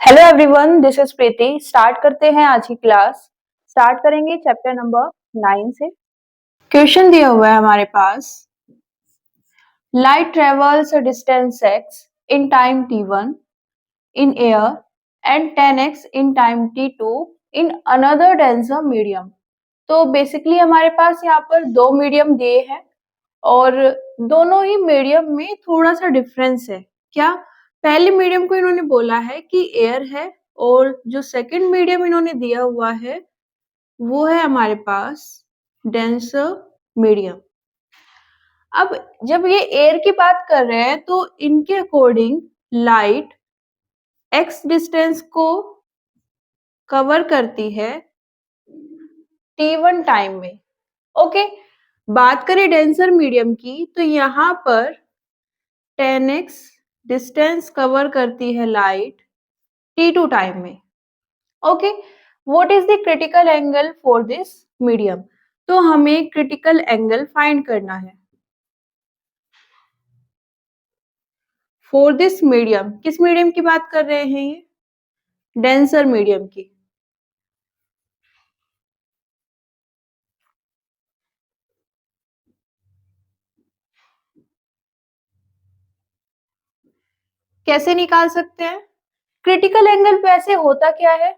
Hello everyone, this is Preeti. Start करते हैं आज की क्लास। स्टार्ट करेंगे चैप्टर नंबर 9 से। क्वेश्चन दिया हुआ है हमारे पास। Light travels a distance x in time t1 in air and 10x in time t2 in another denser medium. तो बेसिकली हमारे पास यहाँ पर दो मीडियम दिए हैं और दोनों ही मीडियम में थोड़ा सा डिफरेंस है। क्या? पहले मीडियम को इन्होंने बोला है कि एयर है और जो सेकंड मीडियम इन्होंने दिया हुआ है वो है हमारे पास डेंसर मीडियम। अब जब ये एयर की बात कर रहे हैं तो इनके अकॉर्डिंग लाइट एक्स डिस्टेंस को कवर करती है t1 टाइम में। ओके, बात करें डेंसर मीडियम की तो यहाँ पर 10x डिस्टेंस कवर करती है लाइट t2 टाइम में। Okay, what is the critical angle for this medium? तो हमें क्रिटिकल एंगल फाइंड करना है फॉर दिस मीडियम। किस मीडियम की बात कर रहे हैं? ये डेंसर मीडियम की। कैसे निकाल सकते हैं क्रिटिकल एंगल? वैसे होता क्या है,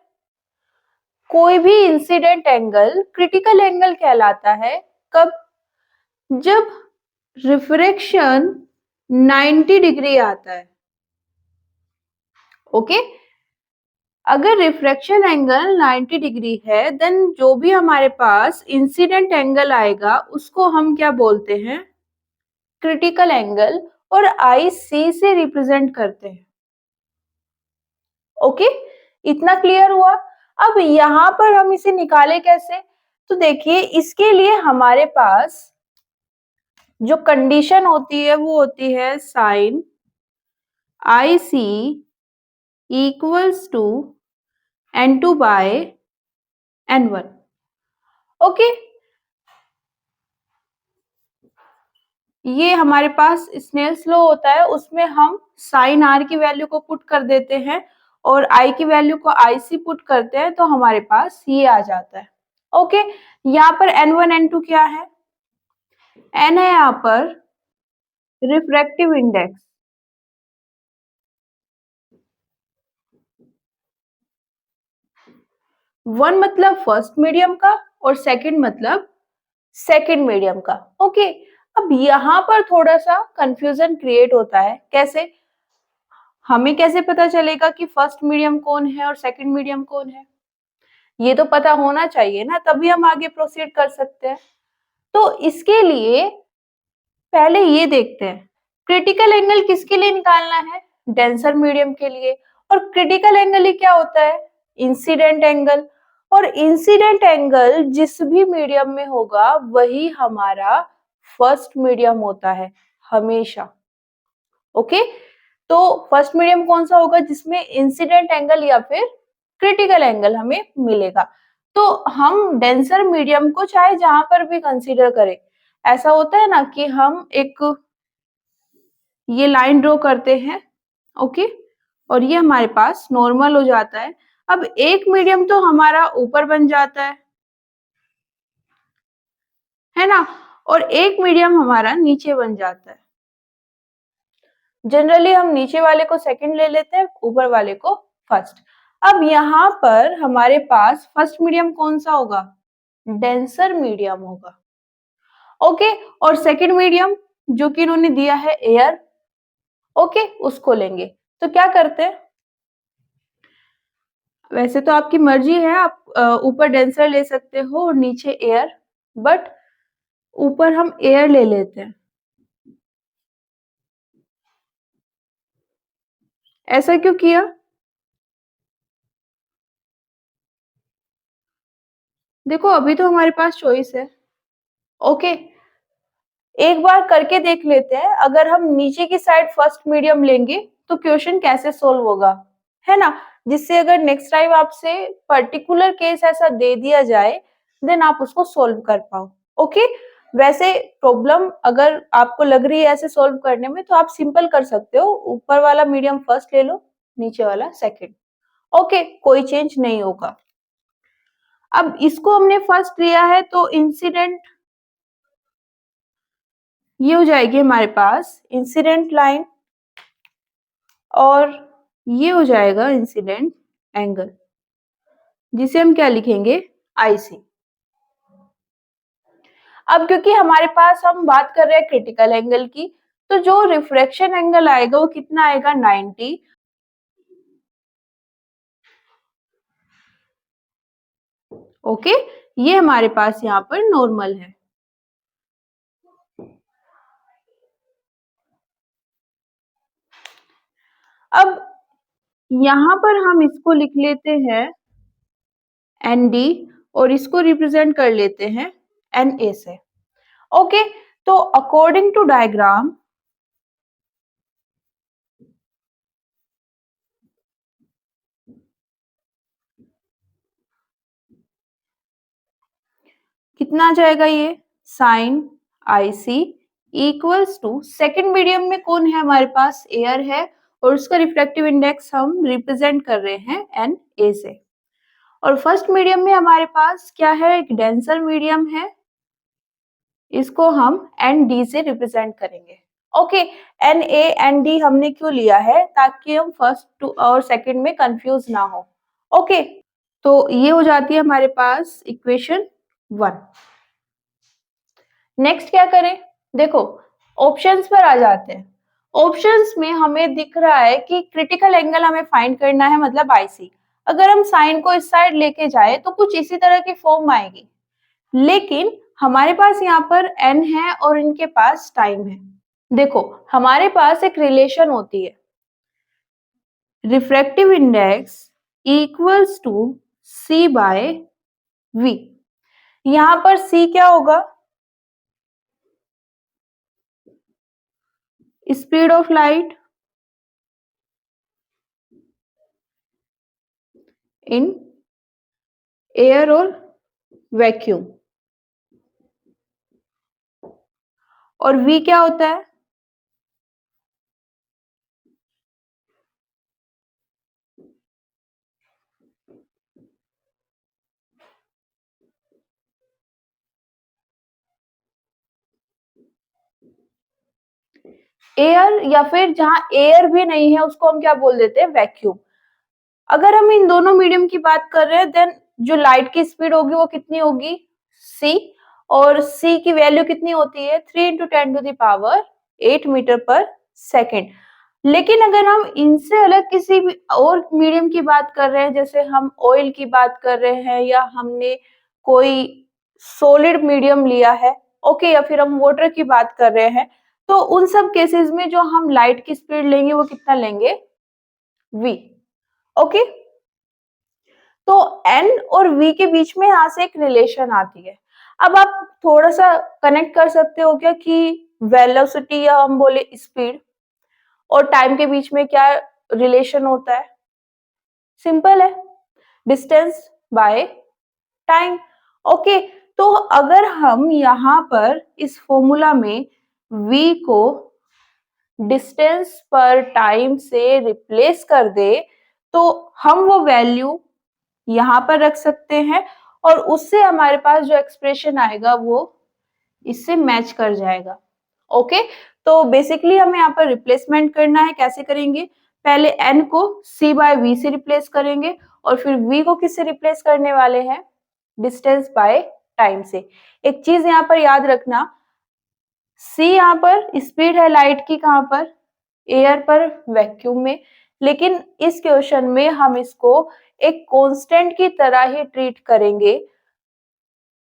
कोई भी इंसिडेंट एंगल क्रिटिकल एंगल कहलाता है कब? जब रिफ्रैक्शन 90 डिग्री आता है। ओके, अगर रिफ्रैक्शन एंगल 90 डिग्री है देन जो भी हमारे पास इंसिडेंट एंगल आएगा उसको हम क्या बोलते हैं? क्रिटिकल एंगल, और आई सी से रिप्रेजेंट करते हैं। ओके, इतना क्लियर हुआ। अब यहां पर हम इसे निकाले कैसे? तो देखिए, इसके लिए हमारे पास जो कंडीशन होती है वो होती है sine i c equals to n2 by n1। Okay, ये हमारे पास स्नेल्स लॉ होता है, उसमें हम साइन आर की वैल्यू को पुट कर देते हैं और आई की वैल्यू को आई सी पुट करते हैं तो हमारे पास ये आ जाता है। ओके, यहाँ पर n1 n2 क्या है? n है यहाँ पर रिफ्रैक्टिव इंडेक्स, 1 मतलब फर्स्ट मीडियम का और सेकंड मतलब सेकंड मीडियम का। ओके, अब यहाँ पर थोड़ा सा कंफ्यूजन क्रिएट होता है। कैसे? हमें कैसे पता चलेगा कि फर्स्ट मीडियम कौन है और सेकंड मीडियम कौन है? ये तो पता होना चाहिए ना, तभी हम आगे प्रोसीड कर सकते हैं। तो इसके लिए पहले ये देखते हैं क्रिटिकल एंगल किसके लिए निकालना है? डेंसर मीडियम के लिए। और क्रिटिकल एंगल ही क्या होता है? Incident angle. और इंसिडेंट एंगल जिस भी मीडियम में होगा वही हमारा फर्स्ट मीडियम होता है हमेशा। ओके, तो फर्स्ट मीडियम कौन सा होगा जिसमें इंसिडेंट एंगल या फिर क्रिटिकल एंगल हमें मिलेगा? तो हम डेंसर मीडियम को चाहे जहां पर भी कंसीडर करें, ऐसा होता है ना कि हम एक ये लाइन ड्रॉ करते हैं। ओके, और ये हमारे पास नॉर्मल हो जाता है। अब एक मीडियम तो हमारा ऊपर बन जाता है ना, और एक मीडियम हमारा नीचे बन जाता है। जनरली हम नीचे वाले को सेकंड ले लेते हैं, ऊपर वाले को फर्स्ट। अब यहाँ पर हमारे पास फर्स्ट मीडियम कौन सा होगा? डेंसर मीडियम होगा। ओके, और सेकंड मीडियम जो कि इन्होंने दिया है एयर, ओके, उसको लेंगे। तो क्या करते हैं, वैसे तो आपकी मर्जी है, आप ऊपर डेंसर ले सकते हो और नीचे एयर, बट ऊपर हम एयर ले लेते हैं। ऐसा क्यों किया? देखो, अभी तो हमारे पास चॉइस है। ओके, एक बार करके देख लेते हैं। अगर हम नीचे की साइड फर्स्ट मीडियम लेंगे तो क्वेश्चन कैसे सोल्व होगा, है ना, जिससे अगर नेक्स्ट टाइम आपसे पर्टिकुलर केस ऐसा दे दिया जाए देन आप उसको सोल्व कर पाओ। ओके, वैसे प्रॉब्लम अगर आपको लग रही है ऐसे सोल्व करने में तो आप सिंपल कर सकते हो, ऊपर वाला मीडियम फर्स्ट ले लो, नीचे वाला सेकंड। ओके, कोई चेंज नहीं होगा। अब इसको हमने फर्स्ट लिया है तो इंसिडेंट ये हो जाएगी हमारे पास इंसिडेंट लाइन और ये हो जाएगा इंसिडेंट एंगल, जिसे हम क्या लिखेंगे, आईसी। अब क्योंकि हमारे पास हम बात कर रहे हैं क्रिटिकल एंगल की, तो जो रिफ्रैक्शन एंगल आएगा वो कितना आएगा, 90। ओके, ये हमारे पास यहाँ पर नॉर्मल है। अब यहाँ पर हम इसको लिख लेते हैं एन डी और इसको रिप्रेजेंट कर लेते हैं एन ए से। ओके, तो अकॉर्डिंग टू डायग्राम कितना आ जाएगा, ये sine i c equals to, second medium में कौन है हमारे पास, एयर है, और उसका रिफ्लेक्टिव इंडेक्स हम रिप्रेजेंट कर रहे हैं एन ए से। और फर्स्ट मीडियम में हमारे पास क्या है, एक डेंसर मीडियम है, इसको हम एन डी से रिप्रेजेंट करेंगे। Okay, N A N D हमने क्यों लिया है, ताकि हम फर्स्ट और सेकंड में कंफ्यूज ना हो। ओके, तो ये हो जाती है हमारे पास इक्वेशन 1। नेक्स्ट क्या करें, देखो ऑप्शंस पर आ जाते हैं। ऑप्शंस में हमें दिख रहा है कि क्रिटिकल एंगल हमें फाइंड करना है, मतलब आईसी। अगर हम साइन को इस साइड लेके जाए तो कुछ इसी तरह की फॉर्म आएगी, लेकिन हमारे पास यहाँ पर एन है और इनके पास टाइम है। देखो हमारे पास एक रिलेशन होती है, refractive index equals to C by V. यहाँ पर सी क्या होगा, speed of light in air और वैक्यूम, और v क्या होता है, एयर, या फिर जहां एयर भी नहीं है उसको हम क्या बोल देते हैं, वैक्यूम। अगर हम इन दोनों मीडियम की बात कर रहे हैं, देन जो लाइट की स्पीड होगी वो कितनी होगी, c, और c की वैल्यू कितनी होती है, 3 इंटू 10⁸ मीटर पर सेकेंड। लेकिन अगर हम इनसे अलग किसी भी और मीडियम की बात कर रहे हैं, जैसे हम ऑयल की बात कर रहे हैं, या हमने कोई सॉलिड मीडियम लिया है, ओके, या फिर हम वाटर की बात कर रहे हैं, तो उन सब केसेस में जो हम लाइट की स्पीड लेंगे वो कितना लेंगे, v। ओके, तो n और v के बीच में यहाँ से एक रिलेशन आती है। अब आप थोड़ा सा कनेक्ट कर सकते हो क्या कि वेलोसिटी या हम बोले स्पीड और टाइम के बीच में क्या रिलेशन होता है, सिंपल है, डिस्टेंस बाय टाइम। ओके, तो अगर हम यहाँ पर इस फॉर्मूला में v को डिस्टेंस पर टाइम से रिप्लेस कर दे, तो हम वो वैल्यू यहाँ पर रख सकते हैं, और उससे हमारे पास जो एक्सप्रेशन आएगा वो इससे मैच कर जाएगा। ओके, तो बेसिकली हमें यहाँ पर रिप्लेसमेंट करना है, कैसे करेंगे, पहले n को c बाय v से रिप्लेस करेंगे, और फिर v को किससे रिप्लेस करने वाले हैं, डिस्टेंस बाय टाइम से। एक चीज यहाँ पर याद रखना, c यहाँ पर स्पीड है लाइट की, कहाँ पर, एयर पर, वैक्यूम में, लेकिन इस क्वेश्चन में हम इसको एक कांस्टेंट की तरह ही ट्रीट करेंगे।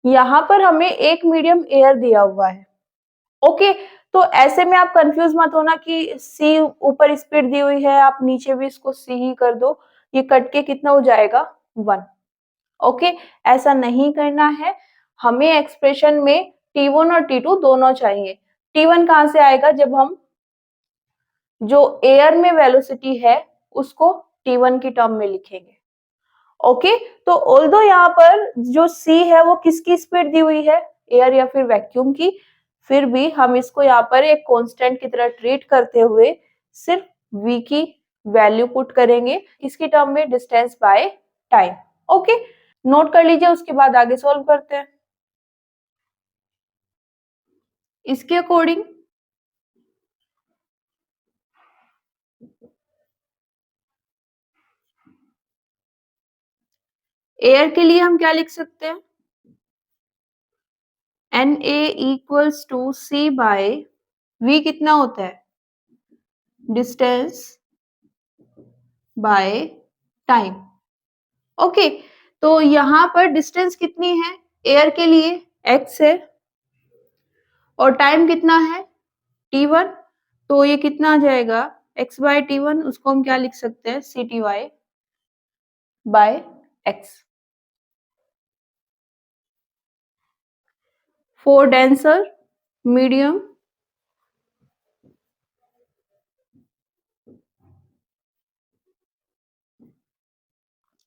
यहाँ पर हमें एक मीडियम एयर दिया हुआ है। ओके, तो ऐसे में आप कंफ्यूज मत होना कि c ऊपर स्पीड दी हुई है, आप नीचे भी इसको c ही कर दो, ये कट के कितना हो जाएगा, 1। ओके, ऐसा नहीं करना है, हमें एक्सप्रेशन में T1 और T2 दोनों चाहिए। T1 कहाँ से आएगा, जब हम जो एयर में वेलोसिटी है उसको T1 की टर्म में लिखेंगे। ओके, तो ऑल्दो यहाँ पर जो c है वो किसकी स्पीड दी हुई है, एयर या फिर वैक्यूम की, फिर भी हम इसको यहाँ पर एक कांस्टेंट की तरह ट्रीट करते हुए सिर्फ v की वैल्यू पुट करेंगे इसकी टर्म में distance by time. Okay, note कर लीजिए, उसके बाद आगे सॉल्व करते हैं। इसके अकॉर्डिंग एयर के लिए हम क्या लिख सकते हैं, NA equals to C by V कितना होता है, डिस्टेंस बाय टाइम। ओके, तो यहाँ पर डिस्टेंस कितनी है एयर के लिए, x है, और टाइम कितना है t1, तो ये कितना आ जाएगा x बाय t1, उसको हम क्या लिख सकते हैं, CTy by x। For denser medium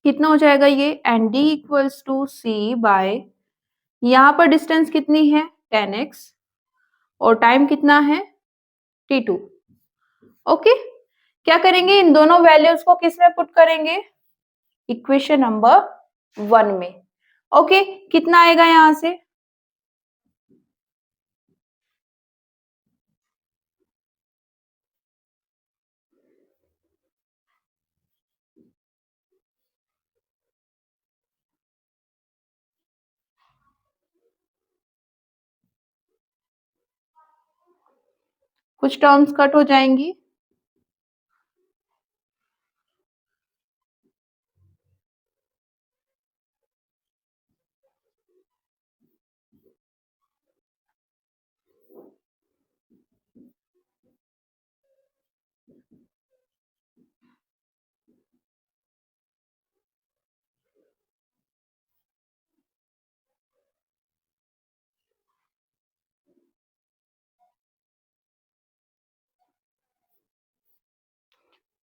कितना हो जाएगा ये, ND equals to C by, यहाँ पर डिस्टेंस कितनी है 10x, और टाइम कितना है t2। ओके, क्या करेंगे, इन दोनों वैल्यूज को किस में पुट करेंगे, इक्वेशन नंबर 1 में। ओके, कितना आएगा यहां से, कुछ टर्म्स कट हो जाएंगी,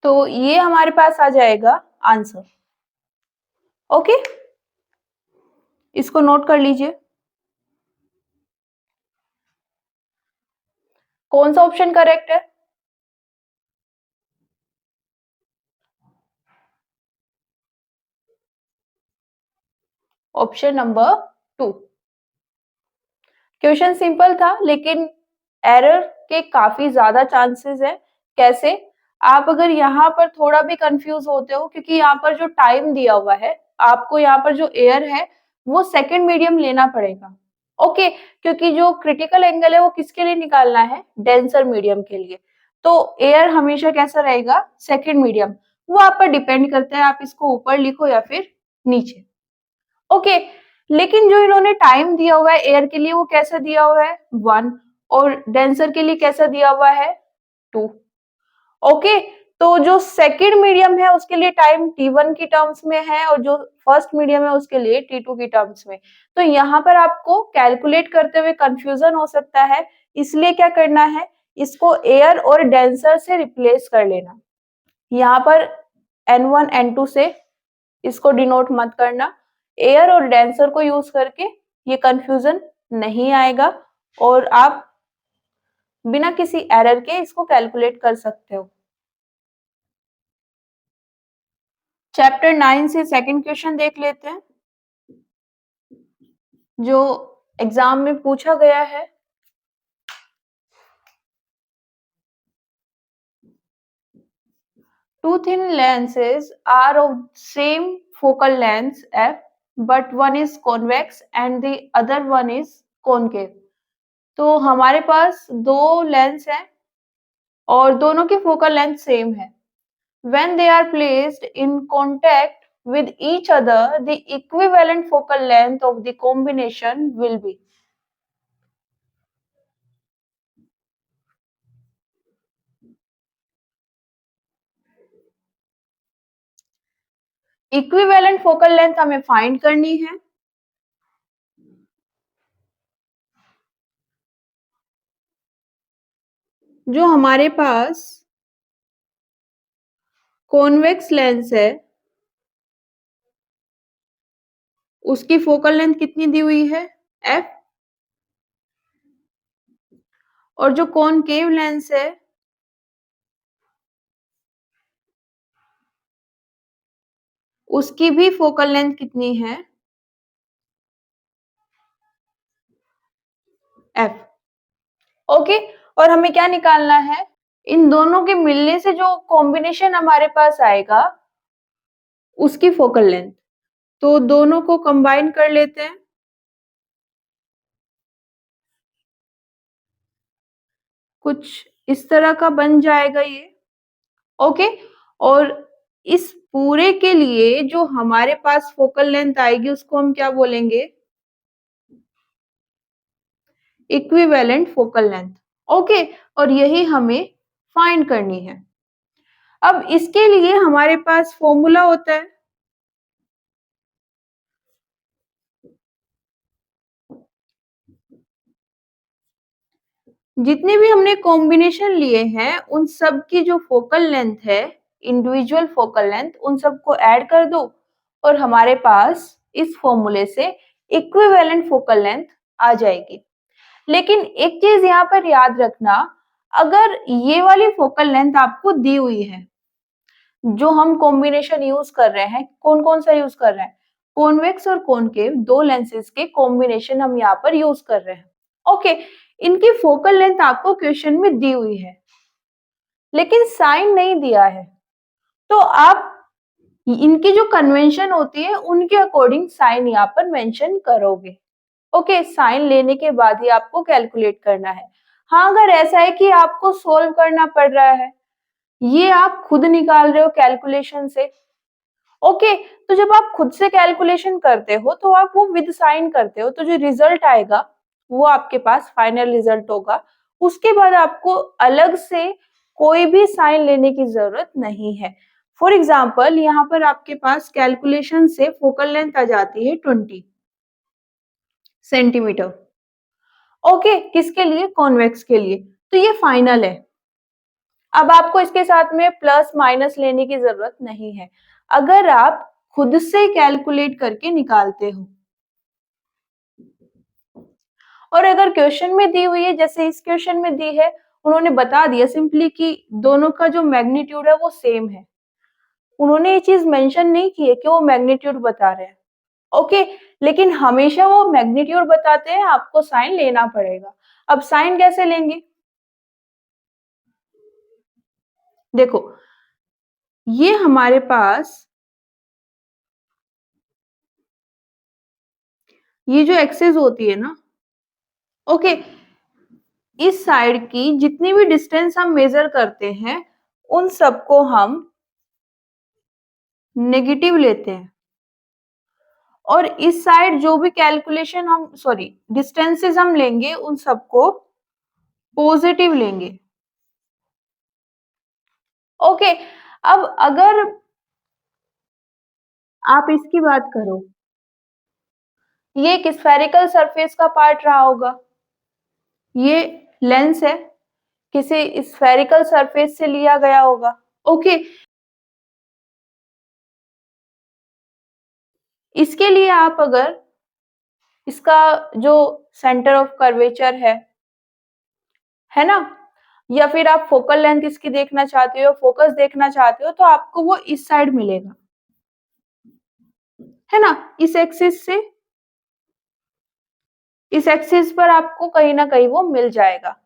तो ये हमारे पास आ जाएगा आंसर। ओके, इसको नोट कर लीजिए, कौन सा ऑप्शन करेक्ट है, ऑप्शन नंबर 2। क्वेश्चन सिंपल था लेकिन एरर के काफी ज्यादा चांसेस है। कैसे, आप अगर यहाँ पर थोड़ा भी कंफ्यूज होते हो, क्योंकि यहाँ पर जो टाइम दिया हुआ है, आपको यहाँ पर जो एयर है वो सेकंड मीडियम लेना पड़ेगा। ओके, क्योंकि जो क्रिटिकल एंगल है वो किसके लिए निकालना है, डेंसर मीडियम के लिए। तो एयर हमेशा कैसा रहेगा, सेकंड मीडियम। वो आप पर डिपेंड करता है, आप इसको ऊपर लिखो या फिर नीचे। ओके, लेकिन जो इन्होंने टाइम दिया हुआ है एयर के लिए वो कैसा दिया हुआ है 1, और डेंसर के लिए कैसा दिया हुआ है 2। ओके, तो जो सेकंड मीडियम है उसके लिए टाइम t1 की टर्म्स में है, और जो फर्स्ट मीडियम है उसके लिए t2 की टर्म्स में। तो यहाँ पर आपको कैलकुलेट करते हुए कंफ्यूजन हो सकता है, इसलिए क्या करना है, इसको एयर और डेंसर से रिप्लेस कर लेना। यहाँ पर n1 n2 से इसको डिनोट मत करना, एयर और डेंसर को यूज करके ये कंफ्यूजन नहीं आएगा, और आप बिना किसी एरर के इसको कैलकुलेट कर सकते हो। चैप्टर 9 से सेकंड क्वेश्चन देख लेते हैं, जो एग्जाम में पूछा गया है। Two thin lenses are of same focal length f, but one is convex and the other one is concave। तो हमारे पास दो लेंस हैं और दोनों की फोकल लेंथ सेम है। When they are placed in contact with each other, the equivalent focal length of the combination will be। Equivalent focal length हमें find करनी है। जो हमारे पास कॉन्वेक्स लेंस है उसकी फोकल लेंथ कितनी दी हुई है, f, और जो कॉनकेव लेंस है उसकी भी फोकल लेंथ कितनी है? f। ओके, और हमें क्या निकालना है? इन दोनों के मिलने से जो कॉम्बिनेशन हमारे पास आएगा उसकी फोकल लेंथ। तो दोनों को कंबाइन कर लेते हैं। कुछ इस तरह का बन जाएगा ये। ओके, और इस पूरे के लिए जो हमारे पास फोकल लेंथ आएगी उसको हम क्या बोलेंगे? Equivalent focal length. ओके, और यही हमें फाइंड करनी है। अब इसके लिए हमारे पास फॉर्मूला होता है। जितने भी हमने कॉम्बिनेशन लिए हैं उन सब की जो फोकल लेंथ है, इंडिविजुअल फोकल लेंथ, उन सबको ऐड कर दो और हमारे पास इस फॉर्मूले से इक्विवेलेंट फोकल लेंथ आ जाएगी। लेकिन एक चीज यहाँ पर याद रखना, अगर ये वाली फोकल लेंथ आपको दी हुई है, जो हम कॉम्बिनेशन यूज कर रहे हैं, कौन कौन सा यूज कर रहे हैं? कॉन्वेक्स और कॉनकेव, दो लेंसेज के कॉम्बिनेशन हम यहाँ पर यूज कर रहे हैं। ओके, इनकी फोकल लेंथ आपको क्वेश्चन में दी हुई है लेकिन साइन नहीं दिया है, तो आप इनकी जो कन्वेंशन होती है उनके अकॉर्डिंग साइन यहाँ पर मेंशन करोगे। ओके, साइन लेने के बाद ही आपको कैलकुलेट करना है। हाँ, अगर ऐसा है कि आपको सोल्व करना पड़ रहा है, ये आप खुद निकाल रहे हो कैलकुलेशन से। ओके, तो जब आप खुद से कैलकुलेशन करते हो तो आप वो विद साइन करते हो, तो जो रिजल्ट आएगा वो आपके पास फाइनल रिजल्ट होगा। उसके बाद आपको अलग से कोई भी साइन लेने की जरूरत नहीं है। फॉर एग्जाम्पल, यहाँ पर आपके पास कैलकुलेशन से फोकल लेंथ आ जाती है 20 सेंटीमीटर। ओके, किसके लिए? कॉन्वेक्स के लिए। तो ये फाइनल है। अब आपको इसके साथ में प्लस माइनस लेने की जरूरत नहीं है, अगर आप खुद से कैलकुलेट करके निकालते हो। और अगर क्वेश्चन में दी हुई है, जैसे इस क्वेश्चन में दी है, उन्होंने बता दिया सिंपली कि दोनों का जो मैग्नीट्यूड है वो सेम है। उन्होंने ये चीज मेंशन नहीं की है कि वो मैग्नीट्यूड बता रहे हैं। ओके, लेकिन हमेशा वो मैग्नीट्यूड बताते हैं, आपको साइन लेना पड़ेगा। अब साइन कैसे लेंगे? देखो, ये हमारे पास ये जो एक्सेस होती है ना, ओके, इस साइड की जितनी भी डिस्टेंस हम मेजर करते हैं उन सबको हम नेगेटिव लेते हैं, और इस साइड जो भी कैलकुलेशन हम सॉरी डिस्टेंसेस हम लेंगे उन सबको पॉजिटिव लेंगे। ओके, अब अगर आप इसकी बात करो, ये एक स्फेरिकल सरफेस का पार्ट रहा होगा, ये लेंस है, किसी स्फेरिकल सरफेस से लिया गया होगा। ओके, इसके लिए आप अगर इसका जो सेंटर ऑफ कर्वेचर है ना, या फिर आप फोकल लेंथ इसकी देखना चाहते हो, फोकस देखना चाहते हो, तो आपको वो इस साइड मिलेगा, है ना, इस एक्सिस से इस एक्सिस पर आपको कहीं ना कहीं वो मिल जाएगा।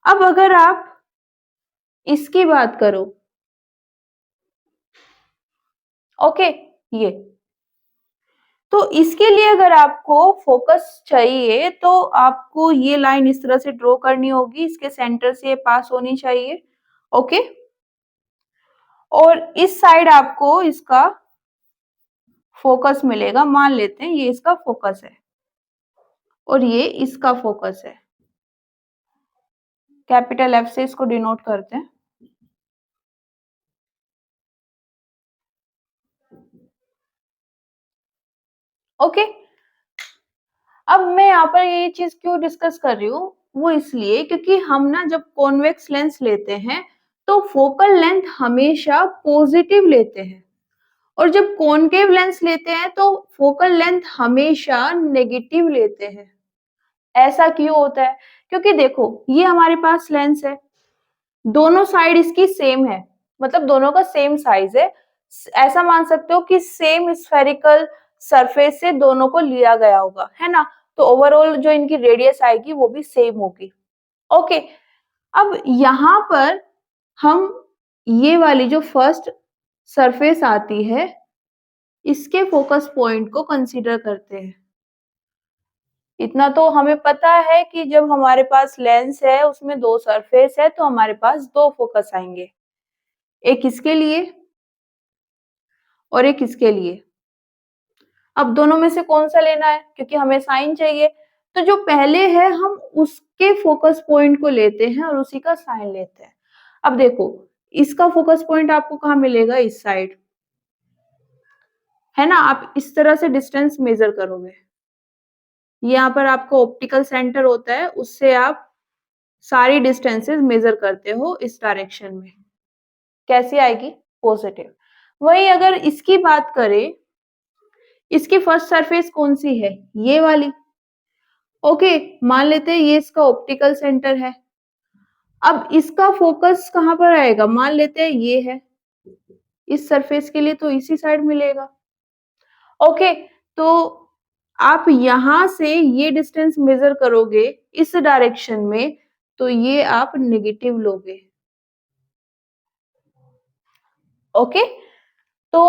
अब अगर आप इसकी बात करो, ओके, ये तो इसके लिए अगर आपको फोकस चाहिए तो आपको ये लाइन इस तरह से ड्रॉ करनी होगी, इसके सेंटर से पास होनी चाहिए। ओके, और इस साइड आपको इसका फोकस मिलेगा, मान लेते हैं ये इसका फोकस है और ये इसका फोकस है। कैपिटल एफ से इसको डिनोट करते हैं। ओके, अब मैं यहाँ पर ये चीज क्यों डिस्कस कर रही हूँ, वो इसलिए क्योंकि हम ना जब कॉन्वेक्स लेंस लेते हैं तो फोकल लेंथ हमेशा पॉजिटिव लेते हैं, और जब कॉनकेव लेंस लेते हैं तो फोकल लेंथ हमेशा नेगेटिव लेते हैं। ऐसा क्यों होता है? क्योंकि देखो, ये हमारे पास लेंस है, दोनों साइड इसकी सेम है, मतलब दोनों का सेम साइज है, ऐसा मान सकते हो कि सेम स्फेरिकल सरफेस से दोनों को लिया गया होगा, है ना। तो ओवरऑल जो इनकी रेडियस आएगी वो भी सेम होगी। ओके, अब यहाँ पर हम ये वाली जो फर्स्ट सरफेस आती है इसके फोकस पॉइंट को कंसीडर करते हैं। इतना तो हमें पता है कि जब हमारे पास लेंस है उसमें दो सरफेस है तो हमारे पास दो फोकस आएंगे, एक इसके लिए और एक इसके लिए। अब दोनों में से कौन सा लेना है, क्योंकि हमें साइन चाहिए, तो जो पहले है हम उसके फोकस पॉइंट को लेते हैं और उसी का साइन लेते हैं। अब देखो इसका फोकस पॉइंट आपको कहाँ मिलेगा, इस साइड, है ना। आप इस तरह से डिस्टेंस मेजर करोगे, यहाँ पर आपको ऑप्टिकल सेंटर होता है, उससे आप सारी डिस्टेंसेस मेजर करते हो इस डायरेक्शन में। कैसी आएगी, पॉजिटिव। वही अगर इसकी बात करें, इसकी फर्स्ट सरफेस कौन सी है, ये वाली। ओके, मान लेते हैं ये इसका ऑप्टिकल सेंटर है। अब इसका फोकस कहाँ पर आएगा, मान लेते हैं ये है, इस सरफेस के लिए तो इसी साइड मिलेगा। ओके, तो आप यहां से ये डिस्टेंस मेजर करोगे इस डायरेक्शन में, तो ये आप नेगेटिव लोगे। ओके, तो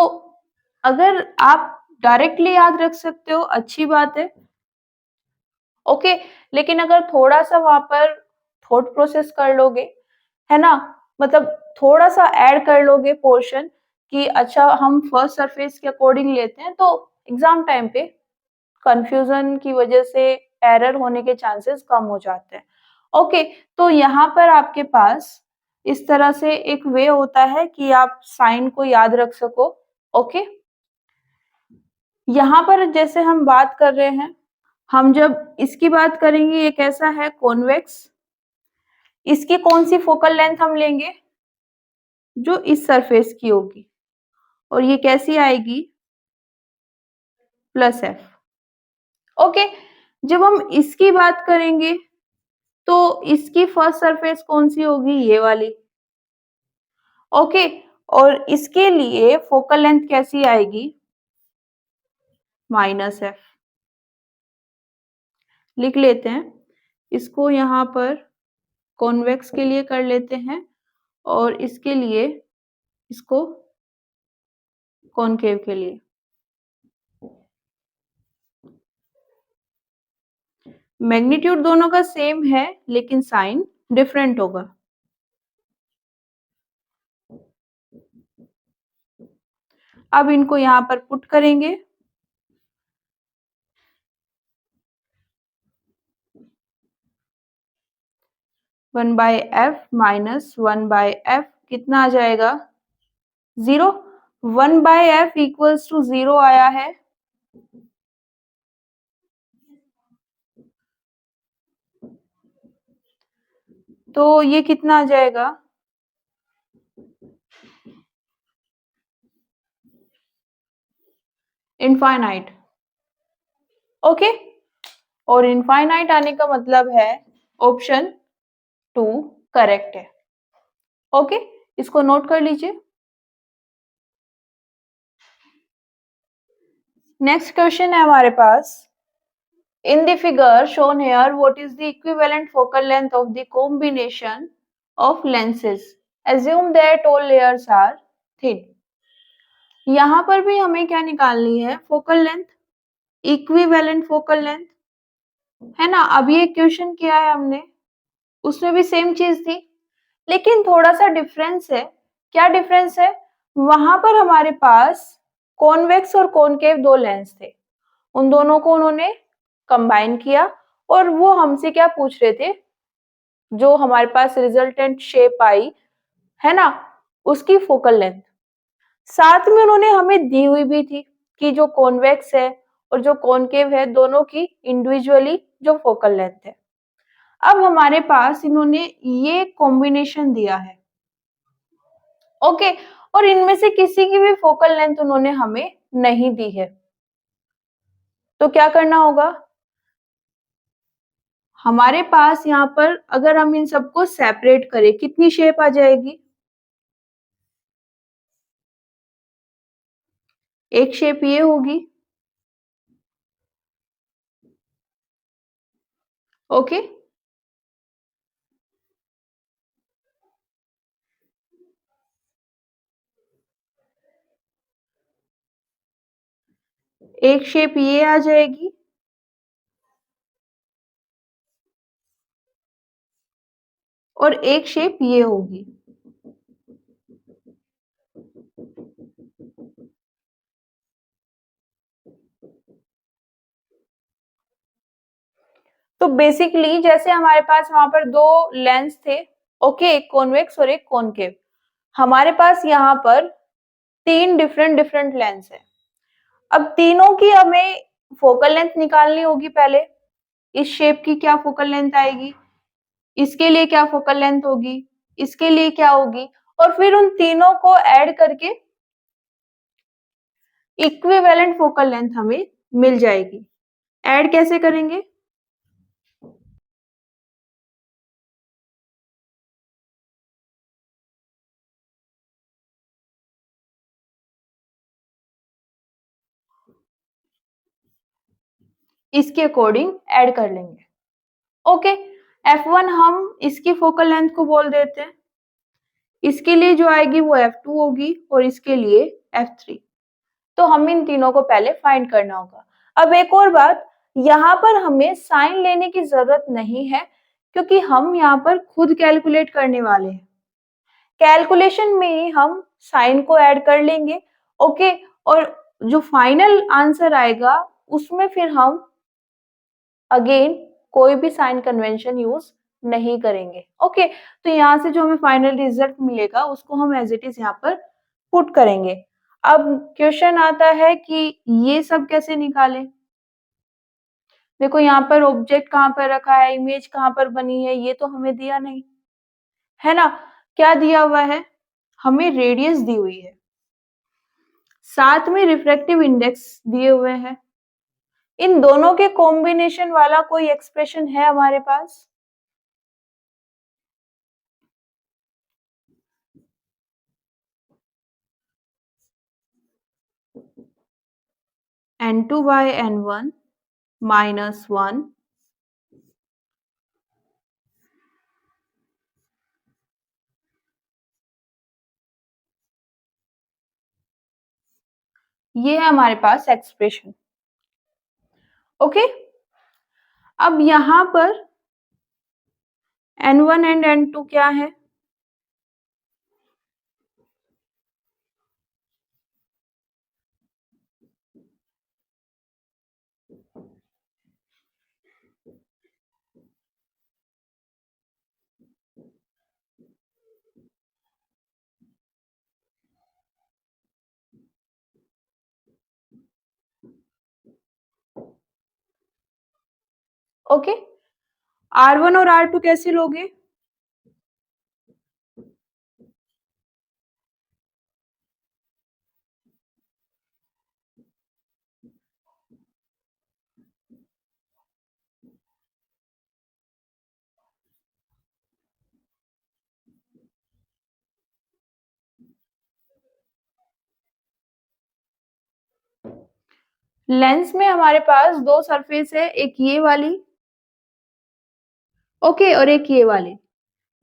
अगर आप डायरेक्टली याद रख सकते हो अच्छी बात है। ओके, लेकिन अगर थोड़ा सा वहां पर थॉट प्रोसेस कर लोगे, है ना, मतलब थोड़ा सा ऐड कर लोगे पोर्शन कि अच्छा हम फर्स्ट सरफेस के अकॉर्डिंग लेते हैं, तो एग्जाम टाइम पे कंफ्यूजन की वजह से एरर होने के चांसेस कम हो जाते हैं। ओके, तो यहाँ पर आपके पास इस तरह से एक वे होता है कि आप साइन को याद रख सको। ओके, यहाँ पर जैसे हम बात कर रहे हैं, हम जब इसकी बात करेंगे, ये कैसा है, कॉन्वेक्स। इसकी कौन सी फोकल लेंथ हम लेंगे, जो इस सरफेस की होगी, और ये कैसी आएगी, प्लस एफ। ओके, जब हम इसकी बात करेंगे तो इसकी फर्स्ट सरफेस कौन सी होगी, ये वाली। ओके, और इसके लिए फोकल लेंथ कैसी आएगी, माइनस एफ। लिख लेते हैं इसको, यहाँ पर कॉन्वेक्स के लिए कर लेते हैं और इसके लिए इसको कॉनकेव के लिए। मैग्नीट्यूड दोनों का सेम है लेकिन साइन डिफरेंट होगा। अब इनको यहाँ पर पुट करेंगे, one by F minus one by F कितना आ जाएगा, 0। One by F equals to 0 आया है, तो ये कितना आ जाएगा, इनफाइनाइट। ओके, और इनफाइनाइट आने का मतलब है ऑप्शन 2 करेक्ट है। ओके, इसको नोट कर लीजिए। नेक्स्ट क्वेश्चन है हमारे पास, in the figure shown here what is the equivalent focal length of the combination of lenses, assume that all layers are thin। यहाँ पर भी हमें क्या निकालनी है, focal length, equivalent focal length, है ना। अभी एक क्वेश्चन किया है हमने, उसमें भी सेम चीज थी, लेकिन थोड़ा सा डिफरेंस है। क्या डिफरेंस है, वहां पर हमारे पास कॉन्वेक्स और कॉनकेव दो लेंस थे, उन दोनों को उन्होंने कंबाइन किया और वो हमसे क्या पूछ रहे थे, जो हमारे पास रिजल्टेंट शेप आई, है ना, उसकी फोकल लेंथ। साथ में उन्होंने हमें दी हुई भी थी कि जो कॉन्वेक्स है और जो कॉनकेव है दोनों की इंडिविजुअली जो फोकल लेंथ है। अब हमारे पास इन्होंने ये कॉम्बिनेशन दिया है। ओके, और इनमें से किसी की भी फोकल लेंथ उन्होंने हमें नहीं दी है, तो क्या करना होगा, हमारे पास यहाँ पर अगर हम इन सबको सेपरेट करें कितनी शेप आ जाएगी, एक शेप ये होगी, ओके। एक शेप ये आ जाएगी, और एक शेप ये होगी। तो बेसिकली जैसे हमारे पास वहां पर दो लेंस थे, ओके, एक कॉन्वेक्स और एक कॉनकेव। हमारे पास यहाँ पर तीन डिफरेंट डिफरेंट लेंस है। अब तीनों की हमें फोकल लेंथ निकालनी होगी पहले। इस शेप की क्या फोकल लेंथ आएगी, इसके लिए क्या फोकल लेंथ होगी, इसके लिए क्या होगी, और फिर उन तीनों को ऐड करके इक्विवेलेंट फोकल लेंथ हमें मिल जाएगी। ऐड कैसे करेंगे? इसके अकॉर्डिंग ऐड कर लेंगे, ओके। F1 हम इसकी फोकल लेंथ को बोल देते हैं, इसके लिए जो आएगी वो F2 होगी, और इसके लिए F3। तो हम इन तीनों को पहले फाइंड करना होगा। अब एक और बात, यहाँ पर हमें साइन लेने की जरूरत नहीं है, क्योंकि हम यहाँ पर खुद कैलकुलेट करने वाले हैं। कैलकुलेशन में ही हम साइन को ऐड कर लेंगे, ओके। और जो फाइनल आंसर आएगा उसमें फिर हम अगेन कोई भी साइन कन्वेंशन यूज नहीं करेंगे, ओके। तो यहाँ से जो हमें फाइनल रिजल्ट मिलेगा उसको हम एज इट इज यहाँ पर पुट करेंगे। अब क्वेश्चन आता है कि ये सब कैसे निकालें। देखो यहाँ पर ऑब्जेक्ट कहाँ पर रखा है, इमेज कहाँ पर बनी है, ये तो हमें दिया नहीं है ना। क्या दिया हुआ है, हमें रेडियस दी हुई है, साथ में रिफ्रैक्टिव इंडेक्स दिए हुए हैं। इन दोनों के कॉम्बिनेशन वाला कोई एक्सप्रेशन है हमारे पास? n2 by n1 minus 1 ये है हमारे पास एक्सप्रेशन, ओके। अब यहां पर n1 एंड n2 क्या है? ओके, R1 और R2 कैसे लोगे? लेंस में हमारे पास दो सरफेस है, एक ये वाली, ओके, और एक ये वाली।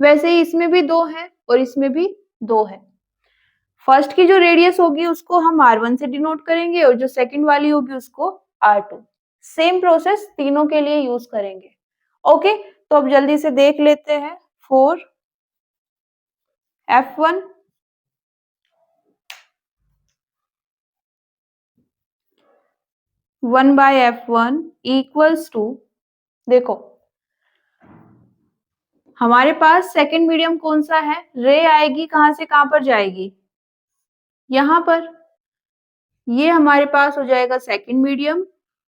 वैसे ही इसमें भी दो है और इसमें भी दो है। फर्स्ट की जो रेडियस होगी उसको हम R1 से डिनोट करेंगे, और जो सेकंड वाली होगी उसको R2। सेम प्रोसेस तीनों के लिए यूज करेंगे, ओके। तो अब जल्दी से देख लेते हैं। 4 F1 1 by F1 equals to, देखो हमारे पास सेकंड मीडियम कौन सा है, रे आएगी कहां से कहां पर जाएगी, यहां पर। ये हमारे पास हो जाएगा सेकंड मीडियम,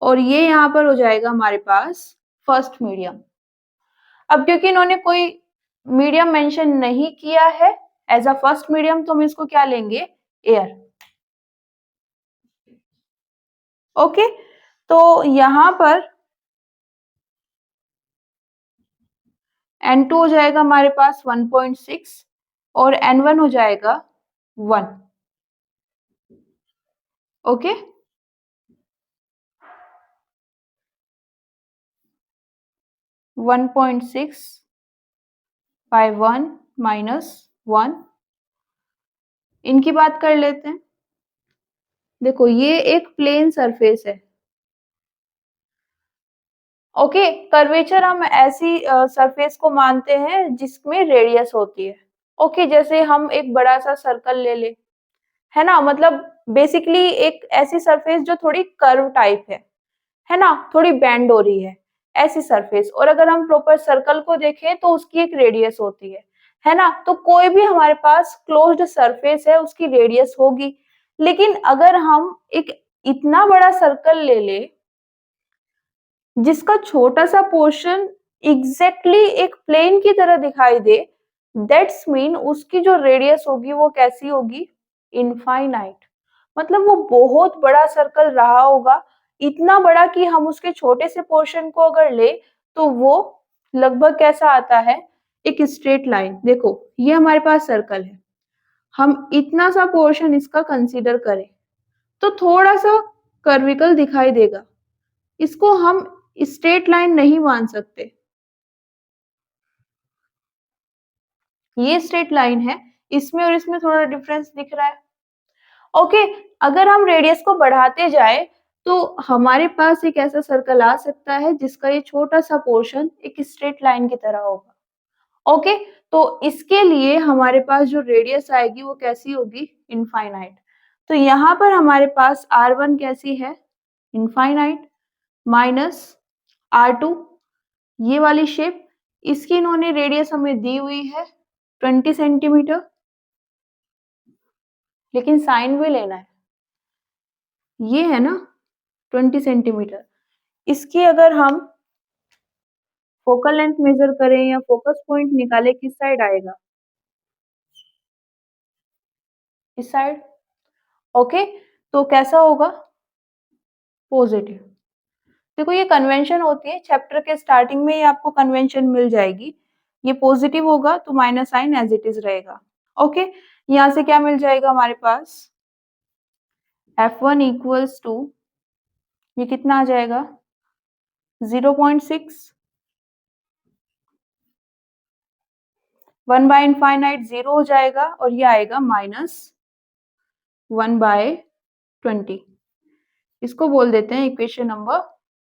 और ये यहां पर हो जाएगा हमारे पास फर्स्ट मीडियम। अब क्योंकि इन्होंने कोई मीडियम मेंशन नहीं किया है एज अ फर्स्ट मीडियम, तो हम इसको क्या लेंगे, एयर, ओके। तो यहां पर N2 हो जाएगा हमारे पास 1.6, और N1 हो जाएगा 1। Okay, 1.6 by 1 minus 1। इनकी बात कर लेते हैं। देखो ये एक प्लेन सरफेस है। ओके, कर्वेचर हम ऐसी सरफेस को मानते हैं जिसमें रेडियस होती है। ओके, जैसे हम एक बड़ा सा सर्कल ले ले, है ना, मतलब बेसिकली एक ऐसी सरफेस जो थोड़ी कर्व टाइप है ना, थोड़ी बेंड हो रही है, ऐसी सरफेस। और अगर हम प्रॉपर सर्कल को देखें तो उसकी एक रेडियस होती है ना। तो कोई भी हमारे पास क्लोज्ड सरफेस है उसकी रेडियस होगी। लेकिन अगर हम एक इतना बड़ा सर्कल ले ले जिसका छोटा सा पोर्शन एग्जैक्टली एक प्लेन की तरह दिखाई दे, दैट्स मीन उसकी जो रेडियस होगी वो कैसी होगी, इनफाइनाइट। मतलब वो बहुत बड़ा सर्कल रहा होगा, इतना बड़ा कि हम उसके छोटे से पोर्शन को अगर ले तो वो लगभग कैसा आता है, एक स्ट्रेट लाइन। देखो ये हमारे पास सर्कल है, हम इतना सा पोर्शन इसका कंसीडर करें तो थोड़ा सा कर्विकल दिखाई देगा, इसको हम स्ट्रेट लाइन नहीं मान सकते। ये स्ट्रेट लाइन है, इसमें और इसमें थोड़ा डिफरेंस दिख रहा है। ओके, अगर हम रेडियस को बढ़ाते जाए तो हमारे पास एक ऐसा सर्कल आ सकता है जिसका ये छोटा सा पोर्शन एक स्ट्रेट लाइन की तरह होगा। ओके, तो इसके लिए हमारे पास जो रेडियस आएगी वो कैसी होगी, इनफाइनाइट। तो यहाँ पर हमारे पास R1 कैसी है, इनफाइनाइट, माइनस R2 ये वाली शेप, इसकी इन्होंने रेडियस हमें दी हुई है 20 सेंटीमीटर, लेकिन साइन भी लेना है। ये है ना 20 सेंटीमीटर, इसकी अगर हम फोकल लेंथ मेजर करें या फोकस पॉइंट निकाले किस साइड आएगा, इस साइड। ओके, तो कैसा होगा, पॉजिटिव। देखो ये कन्वेंशन होती है, चैप्टर के स्टार्टिंग में ये आपको कन्वेंशन मिल जाएगी। ये पॉजिटिव होगा तो minus sign as it is रहेगा। ओके, यहाँ से क्या मिल जाएगा हमारे पास, F1 इक्वल्स टू, ये कितना आ जाएगा 0.6, 1 बाय इनफाइनाइट 0 हो जाएगा और ये आएगा माइनस 1/20। इसको बोल देते हैं इक्वेशन नंबर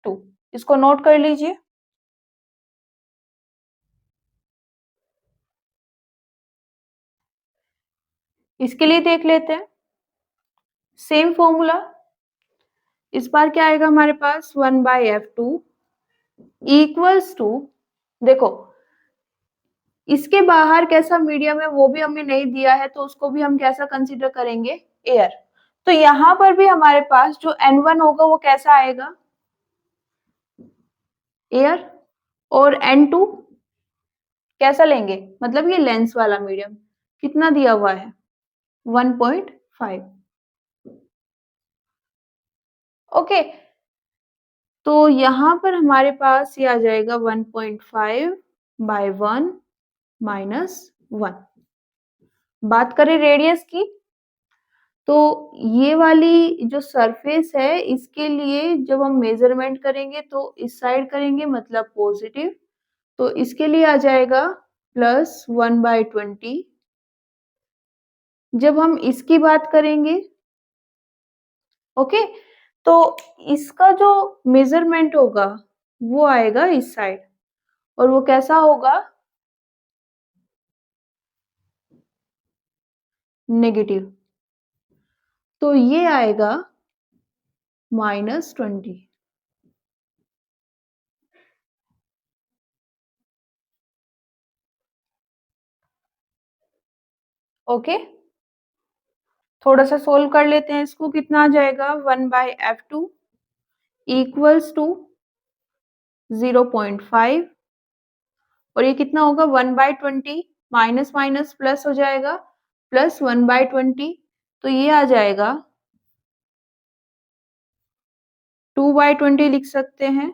2। इसको नोट कर लीजिए। इसके लिए देख लेते हैं सेम फॉर्मूला। इस बार क्या आएगा हमारे पास, 1/F2 इक्वल्स टू, देखो इसके बाहर कैसा मीडियम है वो भी हमें नहीं दिया है, तो उसको भी हम कैसा कंसीडर करेंगे, एयर। तो यहाँ पर भी हमारे पास जो N1 होगा वो कैसा आएगा, एयर। और N2 कैसा लेंगे, मतलब ये लेंस वाला मीडियम कितना दिया हुआ है 1.5। ओके, तो यहाँ पर हमारे पास ये आ जाएगा 1.5 बाय 1 माइनस 1। बात करें रेडियस की तो ये वाली जो सरफेस है इसके लिए जब हम मेजरमेंट करेंगे तो इस साइड करेंगे मतलब पॉजिटिव, तो इसके लिए आ जाएगा प्लस 1/20। जब हम इसकी बात करेंगे, ओके, तो इसका जो मेजरमेंट होगा वो आएगा इस साइड और वो कैसा होगा, नेगेटिव। तो ये आएगा -20। ओके, थोड़ा सा सोल्व कर लेते हैं इसको, कितना आ जाएगा 1/F2 इक्वल्स टू 0.5 और ये कितना होगा 1/20, माइनस माइनस प्लस हो जाएगा, प्लस 1/20, तो ये आ जाएगा 2/20 लिख सकते हैं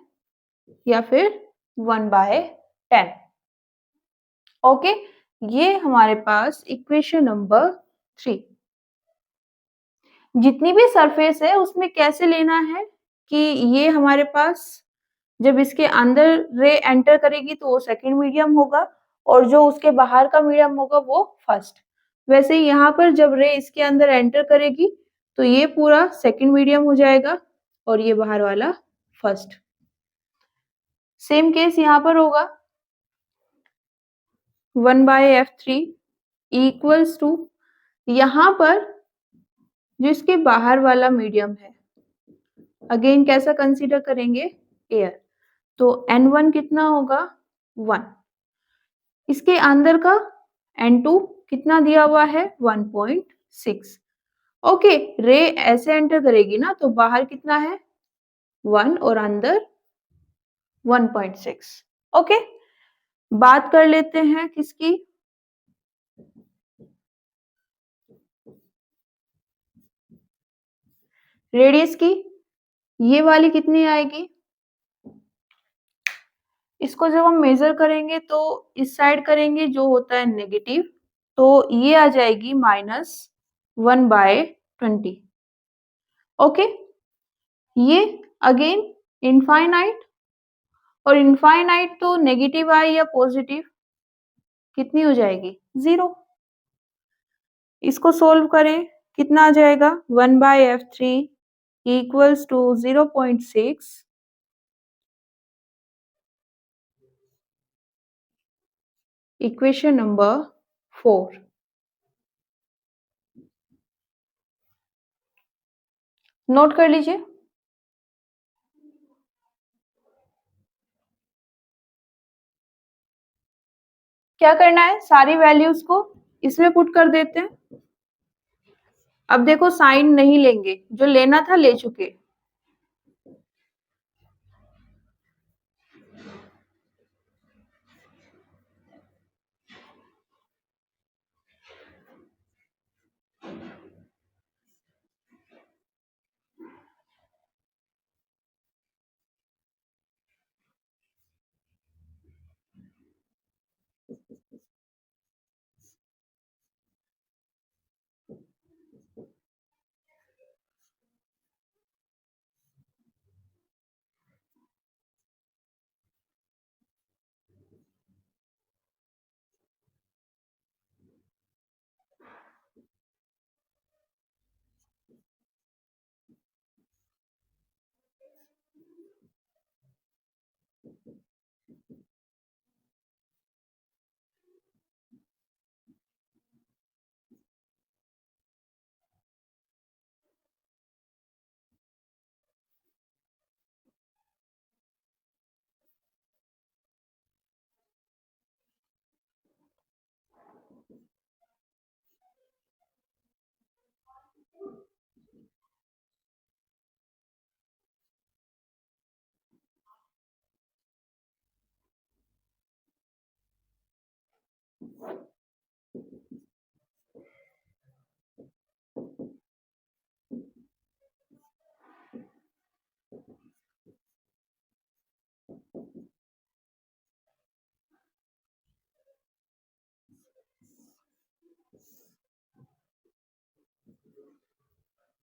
या फिर 1/10। ओके, ये हमारे पास इक्वेशन नंबर 3। जितनी भी सरफेस है उसमें कैसे लेना है कि ये हमारे पास जब इसके अंदर रे एंटर करेगी तो वो सेकंड मीडियम होगा और जो उसके बाहर का मीडियम होगा वो फर्स्ट। वैसे ही यहाँ पर जब रे इसके अंदर एंटर करेगी तो ये पूरा सेकंड मीडियम हो जाएगा और ये बाहर वाला फर्स्ट। सेम केस यहाँ पर होगा 1/f3 इक्वल्स टू यहाँ पर जो इसके बाहर वाला मीडियम है अगेन कैसा कंसीडर करेंगे एयर, तो N1 कितना होगा 1, इसके अंदर का N2 कितना दिया हुआ है 1.6। ओके, रे ऐसे एंटर करेगी ना तो बाहर कितना है 1 और अंदर 1.6। ओके, बात कर लेते हैं किसकी, रेडियस की। ये वाली कितनी आएगी, इसको जब हम मेजर करेंगे तो इस साइड करेंगे जो होता है नेगेटिव, तो ये आ जाएगी -1/20। ओके, ये अगेन इनफाइनाइट, और इनफाइनाइट तो नेगेटिव आई या पॉजिटिव कितनी हो जाएगी 0। इसको सोल्व करें कितना आ जाएगा 1/f3 equals to 0.6। Equation number 4। Note कर लीजिए। क्या करना है, सारी वैल्यूज को इसमें पुट कर देते हैं। अब देखो साइन नहीं लेंगे, जो लेना था ले चुके।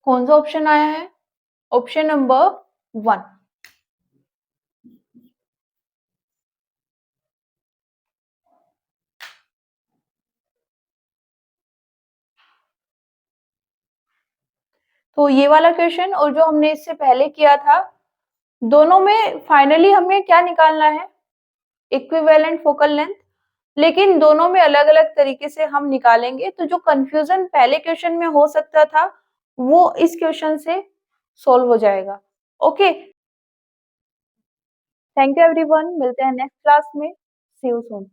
कौन सा ऑप्शन आया है, ऑप्शन नंबर 1। तो ये वाला क्वेश्चन और जो हमने इससे पहले किया था, दोनों में फाइनली हमें क्या निकालना है, इक्विवेलेंट फोकल लेंथ, लेकिन दोनों में अलग अलग तरीके से हम निकालेंगे। तो जो कंफ्यूजन पहले क्वेश्चन में हो सकता था वो इस क्वेश्चन से सॉल्व हो जाएगा। ओके, थैंक यू एवरीवन, मिलते हैं नेक्स्ट क्लास में। सी यू सून।